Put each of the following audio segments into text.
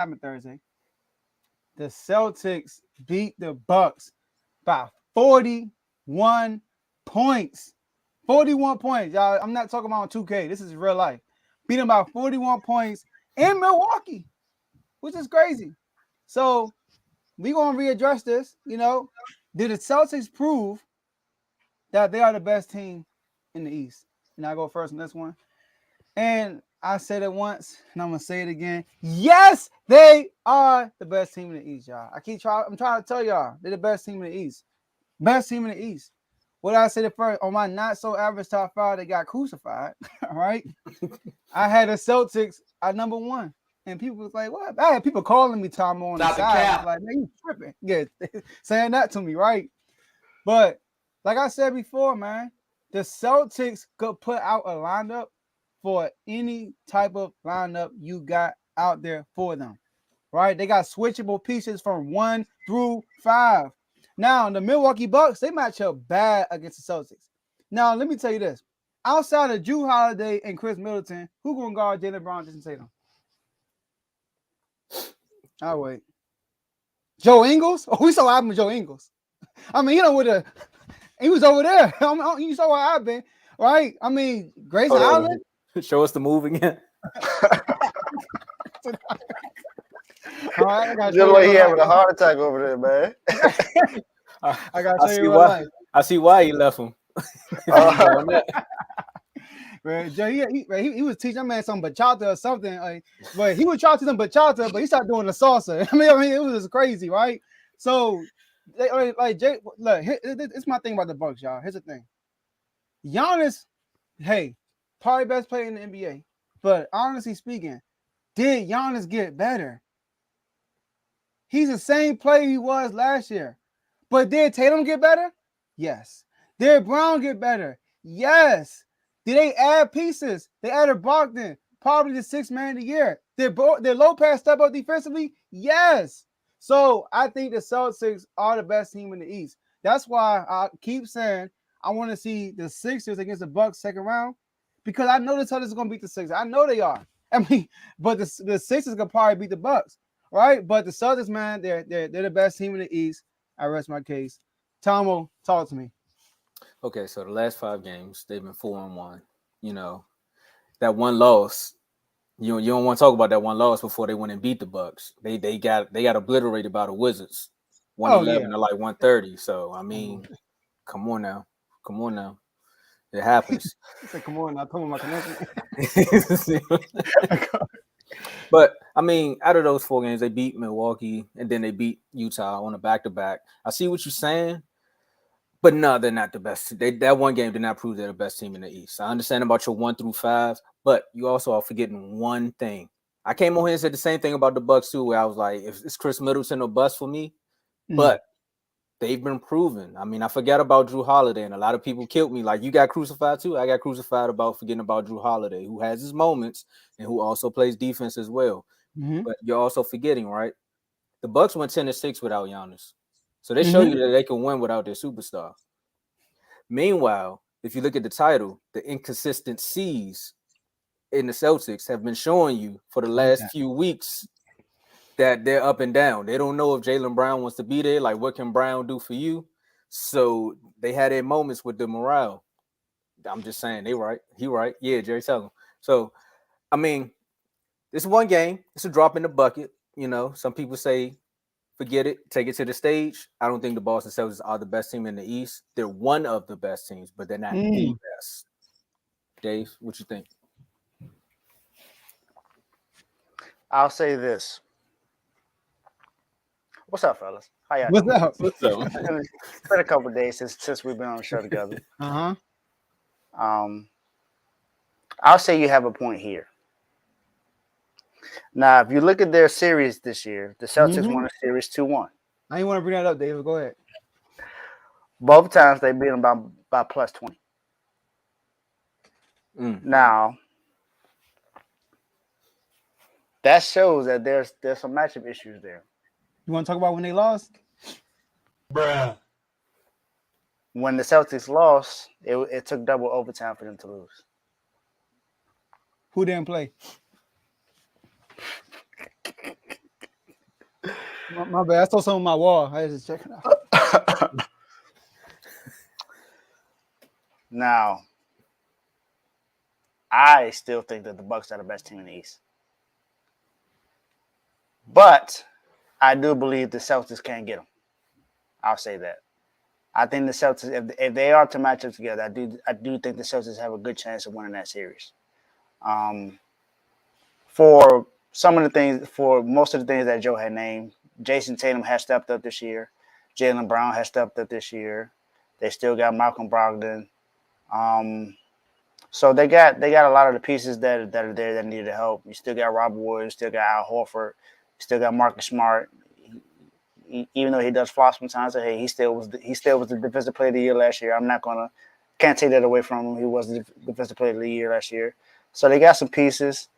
happened Thursday. The Celtics beat the Bucks by 41 points. 41 points, y'all. I'm not talking about on 2K. This is real life. Beat them by 41 points in Milwaukee, which is crazy. So we're going to readdress this. Did the Celtics prove that they are the best team in the East? And I go first on this one. And I said it once, and I'm going to say it again. Yes, they are the best team in the East, y'all. I'm trying to tell y'all, they're the best team in the East. Best team in the East. What did I say the first? On my not-so-average top 5, they got crucified, all right? I had the Celtics at number 1. And people was like, what? I had people calling me Tom on the side. Like, man, you tripping. Yeah, saying that to me, right? But like I said before, man, the Celtics could put out a lineup for any type of lineup you got out there for them, right? They got switchable pieces from 1 through 5. Now, the Milwaukee Bucks, they match up bad against the Celtics. Now, let me tell you this. Outside of Jrue Holiday and Chris Middleton, who going to guard Jaylen Brown, Jason Tatum? I'll wait. Joe Ingles? Oh, we saw what happened with Joe Ingles. I mean, he was over there. You saw where I've been, right? I mean, Grayson Allen. Show us the move again. All right, just like he having a heart attack over there, man. I gotta show you why. I see why he left him. Man, Joe, he was teaching that man some bachata or something. Like, but he would try to do some bachata, but he started doing the salsa. I mean, it was just crazy, right? So, like Jay, look, it's my thing about the Bucks, y'all. Here's the thing: Giannis, hey, probably best player in the NBA. But honestly speaking, did Giannis get better? He's the same player he was last year. But did Tatum get better? Yes. Did Brown get better? Yes. Did they add pieces? They added Bogdan, probably the 6th man of the year. Did Lopez step up defensively? Yes. So I think the Celtics are the best team in the East. That's why I keep saying I want to see the Sixers against the Bucks second round, because I know the Celtics are going to beat the Sixers. I know they are. I mean, but the Sixers could probably beat the Bucks, right? But the Celtics, man, they're the best team in the East. I rest my case. Tomo, talk to me. Okay, so the last 5 games, they've been 4-1. That one loss, you don't want to talk about that one loss before they went and beat the Bucks. They got obliterated by the Wizards, 111 to like 130. So I mean, come on now, it happens. Said, come on now, come on, my connection. But I mean, out of those 4 games, they beat Milwaukee and then they beat Utah on a back-to-back. I see what you're saying. But no, they're not the best. That one game did not prove they're the best team in the East. I understand about your 1 through 5, but you also are forgetting one thing. I came on here and said the same thing about the Bucks too, where I was like, if it's Chris Middleton or bust for me, but they've been proven. I mean, I forgot about Jrue Holiday, and a lot of people killed me. Like, you got crucified too. I got crucified about forgetting about Jrue Holiday, who has his moments and who also plays defense as well. But you're also forgetting, right? The Bucks went 10-6 without Giannis. So they show you that they can win without their superstar. Meanwhile, if you look at the title, the inconsistencies in the Celtics have been showing you for the last few weeks that they're up and down. They don't know if Jaylen Brown wants to be there. Like, what can Brown do for you? So they had their moments with the morale. I'm just saying, they right. He right. Yeah, Jerry tell him. So, I mean, it's one game. It's a drop in the bucket. Some people say, forget it, take it to the stage. I don't think the Boston Celtics are the best team in the East. They're one of the best teams, but they're not the best. Dave, what you think? I'll say this. What's up, fellas? How y'all doing? What's up? It's been a couple of days since we've been on the show together. I'll say you have a point here. Now, if you look at their series this year, the Celtics won a series 2-1. I didn't want to bring that up, David. Go ahead. Both times they beat them by plus 20. Now, that shows that there's some matchup issues there. You want to talk about when they lost? Bruh. When the Celtics lost, it took double overtime for them to lose. Who didn't play? My bad. I saw something on my wall. I just checking out. Now, I still think that the Bucks are the best team in the East, but I do believe the Celtics can get them. I'll say that. I think the Celtics, if they are to match up together, I do think the Celtics have a good chance of winning that series. For most of the things that Joe had named, Jason Tatum has stepped up this year. Jaylen Brown has stepped up this year. They still got Malcolm Brogdon. So they got a lot of the pieces that are there that need help. You still got Robert Williams, still got Al Horford, you still got Marcus Smart. Even though he does flop sometimes, hey, he still was the defensive player of the year last year. Can't take that away from him. He was the defensive player of the year last year. So they got some pieces,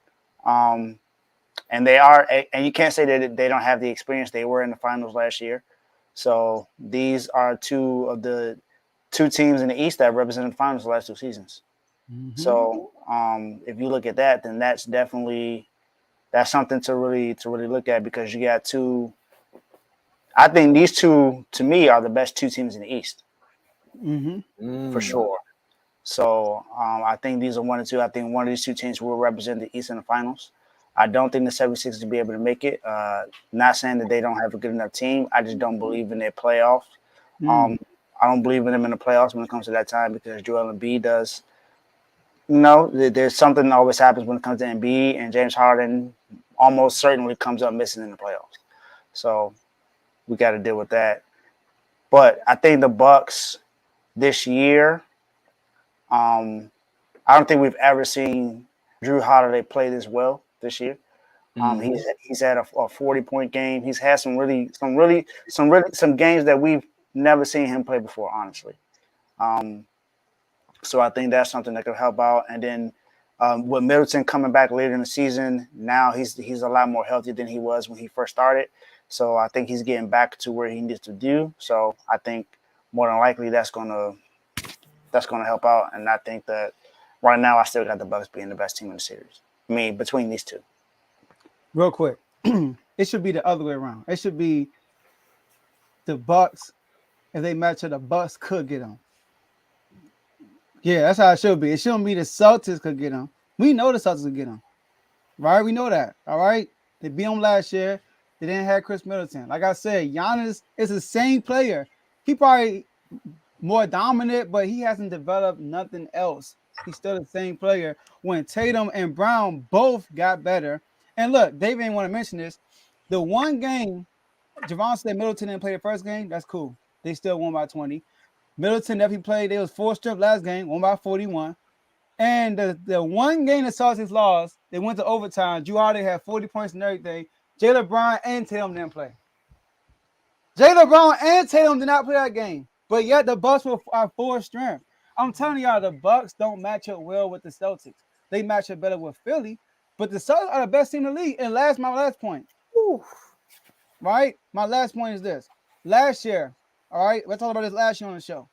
and you can't say that they don't have the experience. They were in the finals last year. So these are two of the two teams in the East that represented the finals the last 2 seasons. Mm-hmm. So if you look at that, then that's something to really look at, because you got two. I think these two, to me, are the best 2 teams in the East, for sure. So I think these are 1 and 2. I think one of these 2 teams will represent the East in the finals. I don't think the 76ers will be able to make it. Not saying that they don't have a good enough team. I just don't believe in their playoffs. I don't believe in them in the playoffs when it comes to that time, because Joel Embiid does. There's something that always happens when it comes to Embiid, and James Harden almost certainly comes up missing in the playoffs. So we got to deal with that. But I think the Bucks this year, I don't think we've ever seen Drew Holiday play this well this year. He's had a 40-point game. He's had some games that we've never seen him play before, honestly. So I think that's something that could help out. And then with Middleton coming back later in the season, now he's a lot more healthy than he was when he first started. So I think he's getting back to where he needs to do. So I think more than likely that's gonna help out. And I think that right now I still got the Bucks being the best team in the series. I mean, between these 2. Real quick, it should be the other way around. It should be the Bucks. If they match up, the Bucks could get them. Yeah, that's how it should be. It shouldn't be the Celtics could get them. We know the Celtics could get them, right? We know that. All right, they beat them last year. They didn't have Chris Middleton. Like I said, Giannis is the same player. He probably more dominant, but he hasn't developed nothing else. He's still the same player. When Tatum and Brown both got better, and look, Dave didn't want to mention this. The one game, Javon said Middleton didn't play the first game. That's cool. They still won by 20. Middleton definitely played. They was 4 strip last game, won by 41. And the one game the Celtics lost, they went to overtime. Drew Holiday had 40 points and everything. Jaylen Brown and Tatum didn't play. Jaylen Brown and Tatum did not play that game. But yet the Bucks were 4 strength. I'm telling y'all, the Bucks don't match up well with the Celtics. They match up better with Philly. But the Celtics are the best team in the league. And my last point. Right? My last point is this. Last year, all right, let's talk about this last year on the show.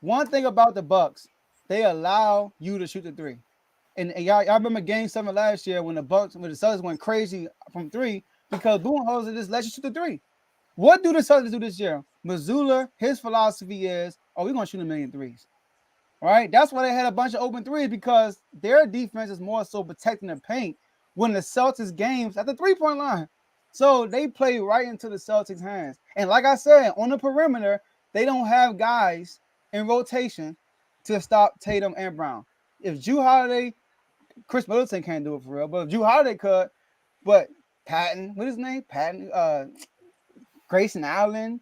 One thing about the Bucks, they allow you to shoot the 3. And y'all remember Game 7 last year when the Celtics went crazy from 3 because Budenholzer just let you shoot the 3. What do the Celtics do this year? Mazzulla, his philosophy is, we're going to shoot a million threes. All right? That's why they had a bunch of open threes, because their defense is more so protecting the paint when the Celtics games at the 3-point line. So they play right into the Celtics' hands. And like I said, on the perimeter, they don't have guys in rotation to stop Tatum and Brown. If Drew Holiday, Chris Middleton can't do it for real, but if Drew Holiday could, but Patton, what is his name? Patton, Grayson Allen,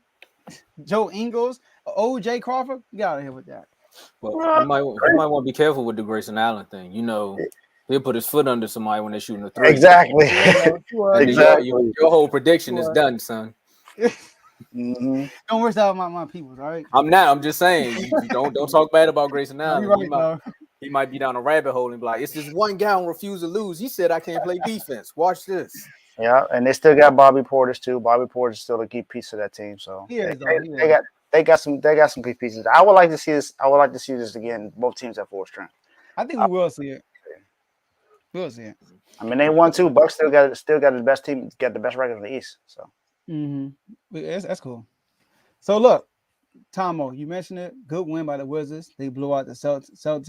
Joe Ingles, O.J. Crawford, get out of here with that. Well, you might want to be careful with the Grayson Allen thing. He'll put his foot under somebody when they're shooting a 3. Exactly. Exactly. Your whole prediction is done, son. Don't worry about my people, all right? I'm not. I'm just saying. You don't talk bad about Grayson Allen. Right, he might be down a rabbit hole and be like, it's this one guy who refused to lose. He said I can't play defense. Watch this. Yeah, and they still got Bobby Portis too. Bobby Portis is still a key piece of that team. So they got some key pieces. I would like to see this. I would like to see this again. Both teams at 4 strength. I think we will see it. We'll see it. I mean, they won 2. Bucks still got the best team, got the best record in the East. So That's cool. So look, Tomo, you mentioned it. Good win by the Wizards. They blew out the Celtics.